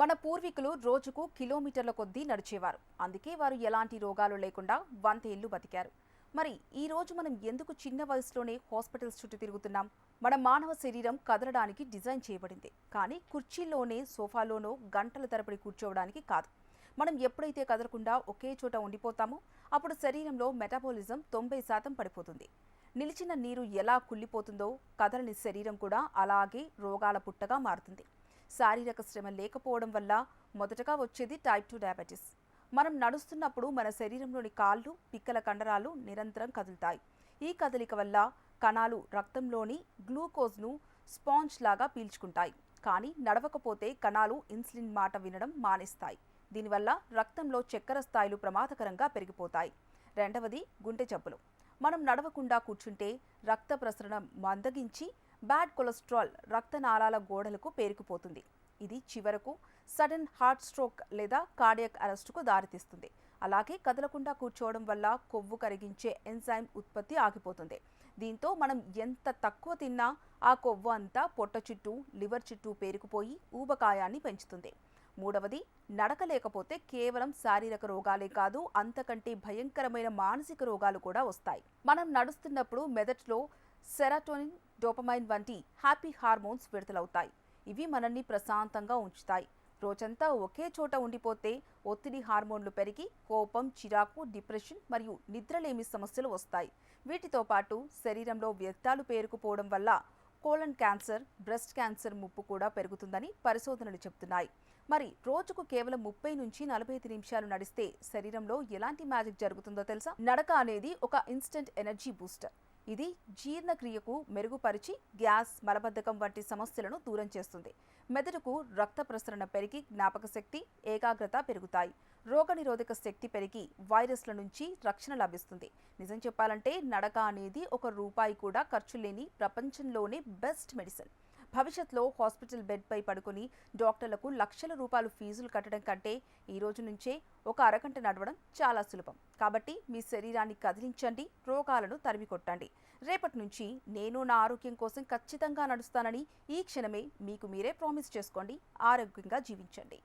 మన పూర్వీకులు రోజుకు కిలోమీటర్ల కొద్దీ నడిచేవారు. అందుకే వారు ఎలాంటి రోగాలు లేకుండా 100 ఏళ్లు బతికారు. మరి ఈ రోజు మనం ఎందుకు చిన్న వయసులోనే హాస్పిటల్స్ చుట్టూ తిరుగుతున్నాం? మన మానవ శరీరం కదలడానికి డిజైన్ చేయబడింది, కానీ కుర్చీల్లోనే సోఫాలోనో గంటల తరబడి కూర్చోవడానికి కాదు. మనం ఎప్పుడైతే కదలకుండా ఒకే చోట ఉండిపోతామో అప్పుడు శరీరంలో మెటాబాలిజం 90% పడిపోతుంది. నిలిచిన నీరు ఎలా కుళ్ళిపోతుందో కదలని శరీరం కూడా అలాగే రోగాల పుట్టగా మారుతుంది. శారీరక శ్రమ లేకపోవడం వల్ల మొదటగా వచ్చేది టైప్ 2 డయాబెటీస్. మనం నడుస్తున్నప్పుడు మన శరీరంలోని కాళ్ళు, పిక్కల కండరాలు నిరంతరం కదులుతాయి. ఈ కదలిక వల్ల కణాలు రక్తంలోని గ్లూకోజ్ను స్పాంజ్ లాగా పీల్చుకుంటాయి. కానీ నడవకపోతే కణాలు ఇన్సులిన్ మాట వినడం మానేస్తాయి. దీనివల్ల రక్తంలో చక్కెర స్థాయిలు ప్రమాదకరంగా పెరిగిపోతాయి. రెండవది గుండె జబ్బులు. మనం నడవకుండా కూర్చుంటే రక్త ప్రసరణ మందగించి బ్యాడ్ కొలెస్ట్రాల్ రక్తనాళాల గోడలకు పేరుకుపోతుంది. ఇది చివరకు సడన్ హార్ట్ స్ట్రోక్ లేదా కార్డియాక్ అరెస్టుకు దారితీస్తుంది. అలాగే కదలకుండా కూర్చోవడం వల్ల కొవ్వు కరిగించే ఎంజైమ్ ఉత్పత్తి ఆగిపోతుంది. దీంతో మనం ఎంత తక్కువ తిన్నా ఆ కొవ్వు అంతా పొట్ట చుట్టూ, లివర్ చుట్టూ పేరుకుపోయి ఊబకాయాన్ని పెంచుతుంది. మూడవది, నడక లేకపోతే కేవలం శారీరక రోగాలే కాదు, అంతకంటే భయంకరమైన మానసిక రోగాలు కూడా వస్తాయి. మనం నడుస్తున్నప్పుడు మెదడులో సెరటోనిన్, డోపమైన్ వంటి హ్యాపీ హార్మోన్స్ విడుదలవుతాయి. ఇవి మనల్ని ప్రశాంతంగా ఉంచుతాయి. రోజంతా ఒకే చోట ఉండిపోతే ఒత్తిడి హార్మోన్లు పెరిగి కోపం, చిరాకు, డిప్రెషన్ మరియు నిద్రలేమి సమస్యలు వస్తాయి. వీటితో పాటు శరీరంలో వ్యర్థాలు పేరుకుపోవడం వల్ల కోలన్ క్యాన్సర్, బ్రెస్ట్ క్యాన్సర్ ముప్పు కూడా పెరుగుతుందని పరిశోధనలు చెబుతున్నాయి. మరి రోజుకు కేవలం 30 నుంచి 45 నిమిషాలు నడిస్తే శరీరంలో ఎలాంటి మ్యాజిక్ జరుగుతుందో తెలుసా? నడక అనేది ఒక ఇన్స్టెంట్ ఎనర్జీ బూస్టర్. ఇది జీర్ణక్రియకు మెరుగుపరిచి గ్యాస్, మలబద్ధకం వంటి సమస్యలను దూరం చేస్తుంది. మెదడుకు రక్త ప్రసరణ పెరిగి జ్ఞాపక శక్తి, ఏకాగ్రత పెరుగుతాయి. రోగనిరోధక శక్తి పెరిగి వైరస్ల నుంచి రక్షణ లభిస్తుంది. నిజం చెప్పాలంటే నడక అనేది ₹1 కూడా ఖర్చు లేని ప్రపంచంలోనే బెస్ట్ మెడిసిన్. భవిష్యత్తులో హాస్పిటల్ బెడ్పై పడుకుని డాక్టర్లకు లక్షల రూపాయలు ఫీజులు కట్టడం కంటే ఈ రోజు నుంచే ఒక అరగంట నడవడం చాలా సులభం. కాబట్టి మీ శరీరాన్ని కదిలించండి, రోగాలను తరిమి కొట్టండి. రేపటి నుంచి నేను నా ఆరోగ్యం కోసం ఖచ్చితంగా నడుస్తానని ఈ క్షణమే మీకు మీరే ప్రామిస్ చేసుకోండి. ఆరోగ్యంగా జీవించండి.